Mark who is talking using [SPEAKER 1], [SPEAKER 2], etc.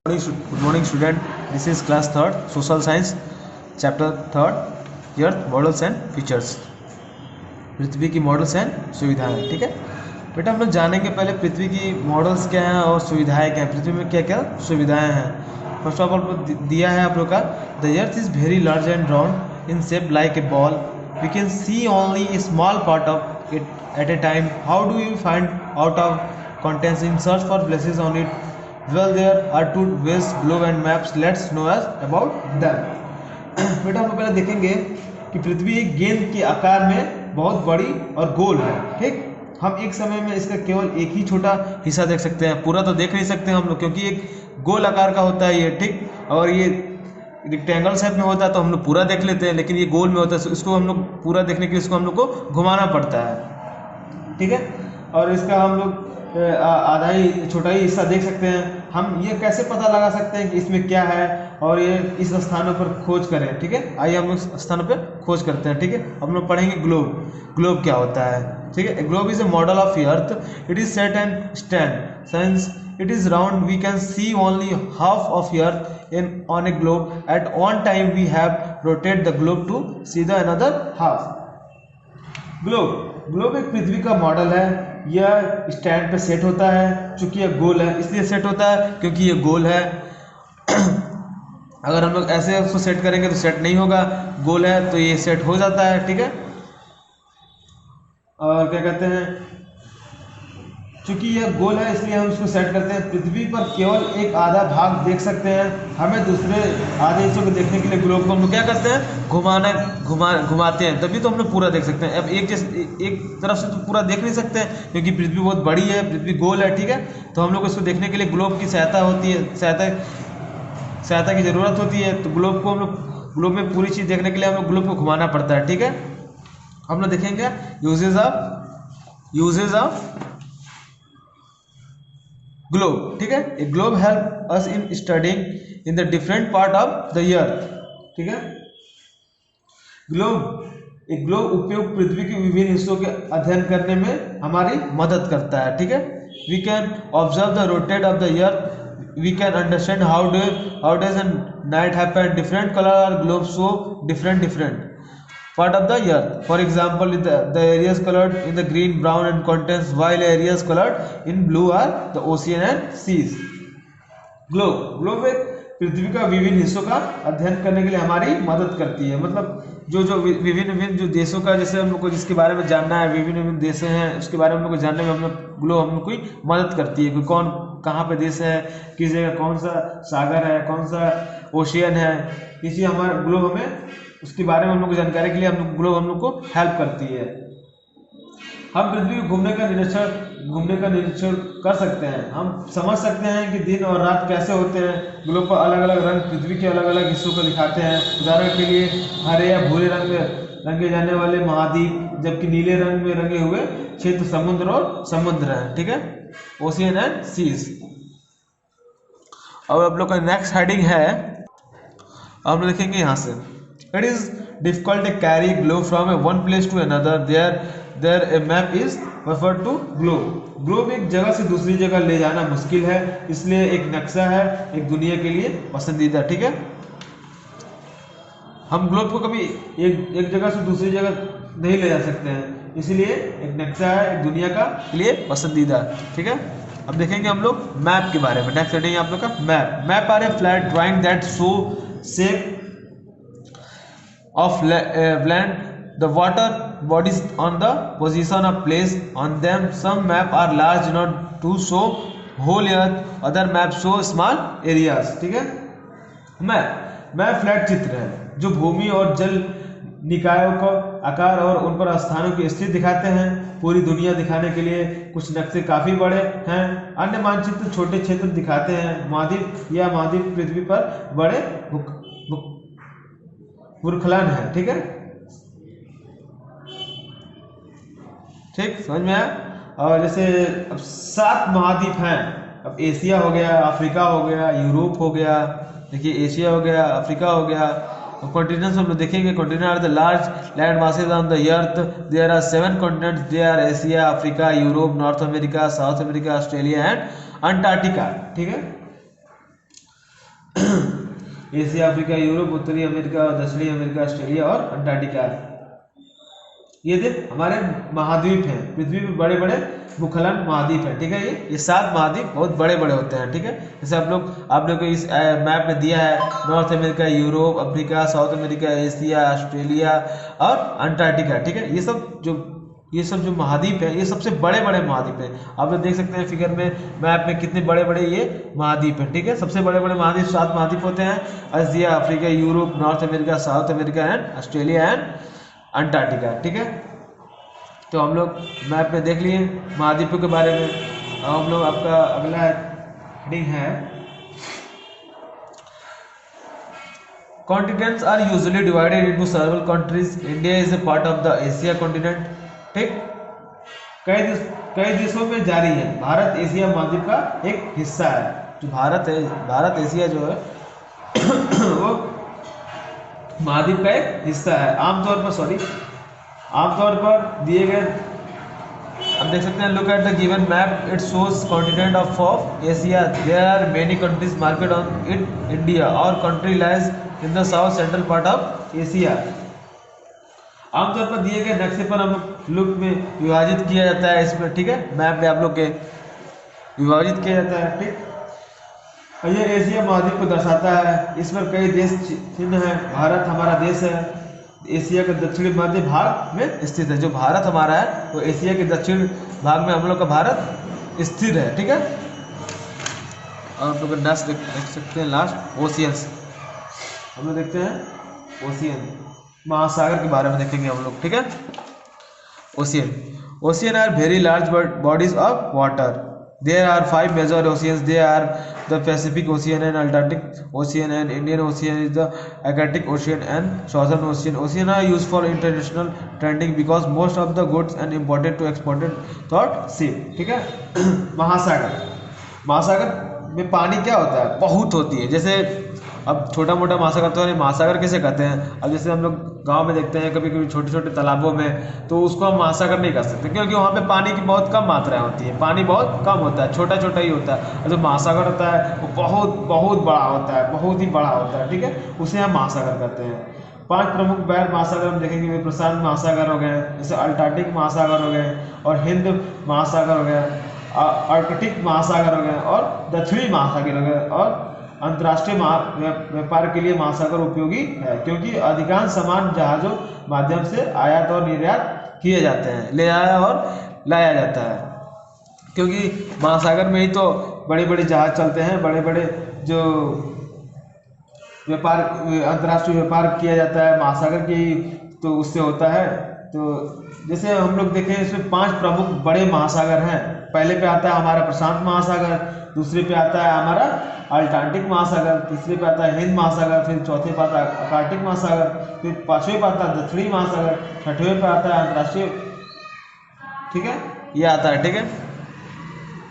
[SPEAKER 1] Good morning student. This is class third social science chapter third earth models and features. पृथ्वी की models and सुविधाएं। ठीक है बेटा, हम लोग जानेंगे पहले पृथ्वी की मॉडल्स क्या हैं और सुविधाएं क्या हैं, पृथ्वी में क्या क्या सुविधाएं हैं। फर्स्ट ऑफ ऑल दिया है आप लोग का, the earth is very large and round in shape like a ball, we can see only a small part of it at a time, how do you find out of contents in search for places on it? Well, there are two ways, globe and maps. Let's know about them. बेटा हम पहले देखेंगे कि पृथ्वी एक गेंद के आकार में बहुत बड़ी और गोल है। ठीक, हम एक समय में इसका केवल एक ही छोटा हिस्सा देख सकते हैं, पूरा तो देख नहीं सकते हम लोग, क्योंकि एक गोल आकार का होता है ये। ठीक, और ये रेक्टेंगल शेप में होता है तो हम लोग पूरा देख लेते हैं, लेकिन ये गोल में होता है, इसको हम लोग पूरा देखने के लिए इसको हम लोग को घुमाना पड़ता है। ठीक है, और इसका हम लोग आधा ही छोटा ही हिस्सा देख सकते हैं। हम ये कैसे पता लगा सकते हैं कि इसमें क्या है और ये इस स्थानों पर खोज करें। ठीक है, आइए हम लोग स्थानों पर खोज करते हैं। ठीक है, हम लोग पढ़ेंगे ग्लोब। ग्लोब क्या होता है? ठीक है, globe is a model of earth, it is set and stand since it is round we can see only half of earth in on a globe at one time we have rotate the globe to see the another half। Globe एक पृथ्वी का model है, यह stand पे set होता है। चूंकि यह गोल है इसलिए सेट होता है क्योंकि ये गोल है। अगर हम लोग ऐसे उसको सेट करेंगे तो सेट नहीं होगा, गोल है तो ये सेट हो जाता है। ठीक है, और क्या कहते हैं, चूंकि यह गोल है इसलिए हम इसको सेट करते हैं। पृथ्वी पर केवल एक आधा भाग देख सकते हैं, हमें दूसरे आधे हिस्सों को देखने के लिए ग्लोब को हम लोग क्या करते हैं, घुमाते हैं, तभी तो हम लोग पूरा देख सकते हैं। अब एक तरफ से तो पूरा देख नहीं सकते हैं क्योंकि पृथ्वी बहुत बड़ी है, पृथ्वी गोल है। ठीक है, तो हम लोग इसको देखने के लिए ग्लोब की सहायता होती है, सहायता की ज़रूरत होती है। तो ग्लोब में पूरी चीज़ देखने के लिए हम लोग ग्लोब को घुमाना पड़ता है। ठीक है, हम लोग देखेंगे यूजेज ऑफ ग्लोब। ठीक है, ए globe help us in studying in the different part of the अर्थ। ठीक है, एक ग्लोब उपयोग पृथ्वी के विभिन्न हिस्सों के अध्ययन करने में हमारी मदद करता है। ठीक है, we can observe the rotate of the earth, we can understand how does an night happen, different colour are globe show different part of the earth. For example, the areas colored in the green, brown and contains, while areas colored in blue are the ocean and seas. Globe एक पृथ्वी का विभिन्न हिस्सों का अध्ययन करने के लिए हमारी मदद करती है। मतलब जो विभिन्न जो देशों का, जैसे हम लोग को जिसके बारे में जानना है, विभिन्न देश हैं उसके बारे में हम लोग को जानने में हम लोग ग्लोब हम लोग की मदद करती है कि कौन कहाँ पे देश है, किस जगह कौन सा सागर है, कौन सा ओशियन है, इसी हमारा ग्लोब हमें उसके बारे में हम लोग को जानकारी के लिए ग्लोब हम लोग को हेल्प करती है। हम पृथ्वी को घूमने का निरीक्षण कर सकते हैं, हम समझ सकते हैं कि दिन और रात कैसे होते हैं। ग्लोब पर अलग अलग रंग पृथ्वी के अलग अलग हिस्सों को दिखाते हैं। उदाहरण के लिए हरे या भूरे रंग में रंगे जाने वाले महाद्वीप, जबकि नीले रंग में रंगे हुए क्षेत्र समुद्र हैं। ठीक है, ओशियन एंड सीज। और आप लोग का नेक्स्ट हेडिंग है, आप लोग देखेंगे यहाँ से, it is difficult to carry globe from one place to another, there a map is referred to globe। एक जगह से दूसरी जगह ले जाना मुश्किल है, इसलिए एक नक्शा है एक दुनिया के लिए पसंदीदा। ठीक है, हम ग्लोब को कभी एक जगह से दूसरी जगह नहीं ले जा सकते हैं, इसलिए एक नक्शा है एक दुनिया का के लिए पसंदीदा। ठीक है, अब देखेंगे हम लोग मैप के बारे में। नेक्स्ट हेडिंग आप लोग का map are a flat drawing that show shape of land, the water bodies on the position of place on them. Some map are large enough to show whole earth, other map show small areas। ठीक है, map flat चित्र है जो भूमि और जल निकायों का आकार और उन पर स्थानों की स्थिति दिखाते हैं। पूरी दुनिया दिखाने के लिए कुछ नक्शे काफी बड़े हैं, अन्य मानचित्र छोटे क्षेत्र दिखाते हैं। महाद्वीप पृथ्वी पर बड़े भूखलन है। ठीक है, ठीक समझ में आया। और जैसे अब 7 महाद्वीप हैं, अब एशिया हो गया, अफ्रीका हो गया, यूरोप हो गया। देखिए एशिया हो गया, अफ्रीका हो गया। कॉन्टिनेंट्स हम लोग देखेंगे, continent are the large land masses on the earth, there are 7 continents, they are Asia, Africa, Europe, North America, South America, Australia and Antarctica. ठीक है, एशिया, अफ्रीका, यूरोप, उत्तरी अमेरिका, दक्षिणी अमेरिका, ऑस्ट्रेलिया और Antarctica. ये थे हमारे महाद्वीप हैं, पृथ्वी पे बड़े बड़े भूखलन महाद्वीप हैं, ठीक है। ये 7 महाद्वीप बहुत बड़े बड़े होते हैं, ठीक है। जैसे आप लोग को इस मैप में दिया है, north America, Europe, Africa, south America, Asia, Australia और अंटार्कटिका, ठीक है। ये सब जो महाद्वीप है, ये सबसे बड़े बड़े महाद्वीप हैं। आप लोग देख सकते हैं फिगर में, मैप में कितने बड़े बड़े ये महाद्वीप हैं, ठीक है। सबसे बड़े बड़े महाद्वीप 7 महाद्वीप होते हैं, Asia, Africa, Europe, North America, South America and Australia and Antarctica, ठीक है। तो हम लोग मैप में देख लिए महाद्वीपों के बारे में। अब हम लोग आपका अगला हेडिंग है, continents are usually divided into several countries. India is a part of the Asia continent, ठीक। कई देशों में जारी है, भारत एशिया महाद्वीप का एक हिस्सा है। जो भारत एशिया जो है वो महाद्वीप का एक हिस्सा है। आमतौर पर दिए गए, हम देख सकते हैं, look at the given map, it shows continent of Asia, there are many countries marked on it. India our country lies in the south central part of Asia. आमतौर पर दिए गए नक्शे पर हम लुक में विभाजित किया जाता है इसमें, ठीक है। मैप में आप लोग के विभाजित किया जाता है, ठीक। ये एशिया महाद्वीप को दर्शाता है। इस पर कई देश चिन्ह हैं। भारत हमारा देश है, एशिया के दक्षिणी मध्य भाग में स्थित है। जो भारत हमारा है वो एशिया के दक्षिण भाग में हम लोग का भारत स्थित है, ठीक है। और हम लोग नेक्स्ट देख सकते हैं, लास्ट ओशियंस। हम लोग देखते हैं ओशियन, महासागर के बारे में देखेंगे हम लोग, ठीक है। Ocean are very large bodies of water. There are 5 major oceans. They are the Pacific Ocean and Atlantic Ocean and Indian Ocean is the Arctic Ocean and Southern Ocean. Ocean are used for international trading because most of the goods and imported to exported through sea, ठीक है। महासागर में पानी क्या होता है, बहुत होती है। जैसे अब छोटा मोटा महासागर तो है, महासागर किसे कहते हैं। अब जैसे हम लोग गांव में देखते हैं कभी कभी छोटे छोटे तालाबों में, तो उसको हम महासागर नहीं कह सकते, क्योंकि वहाँ पे पानी की बहुत कम मात्रा होती है, पानी बहुत कम होता है, छोटा छोटा ही होता है। और जो महासागर होता है वो बहुत बहुत बड़ा होता है, बहुत ही बड़ा होता है, ठीक है। उसे हम महासागर कहते हैं। 5 प्रमुख बड़े महासागर हम देखेंगे, प्रशांत महासागर हो गए, जैसे अल्टार्कटिक महासागर हो गए, और हिंद महासागर हो गया, आर्कटिक महासागर हो गए, और दक्षिणी महासागर हो गए। और अंतर्राष्ट्रीय व्यापार के लिए महासागर उपयोगी है, क्योंकि अधिकांश सामान जहाजों माध्यम से आयात और निर्यात किए जाते हैं, ले आया और लाया जाता है। क्योंकि महासागर में ही तो बड़े बड़े जहाज चलते हैं, बड़े बड़े जो व्यापार, अंतर्राष्ट्रीय व्यापार किया जाता है महासागर की, तो उससे होता है। तो जैसे हम लोग देखें, इसमें 5 प्रमुख बड़े महासागर हैं। पहले पे आता है हमारा प्रशांत महासागर, दूसरे पे आता है हमारा अल्टार्कटिक महासागर, तीसरे पे आता है हिंद महासागर, फिर चौथे पे आता है आर्कटिक महासागर, फिर 5वें पे आता है दक्षिणी महासागर, 6वें पे आता है अंतर्राष्ट्रीय, ठीक है, ये आता है, ठीक है।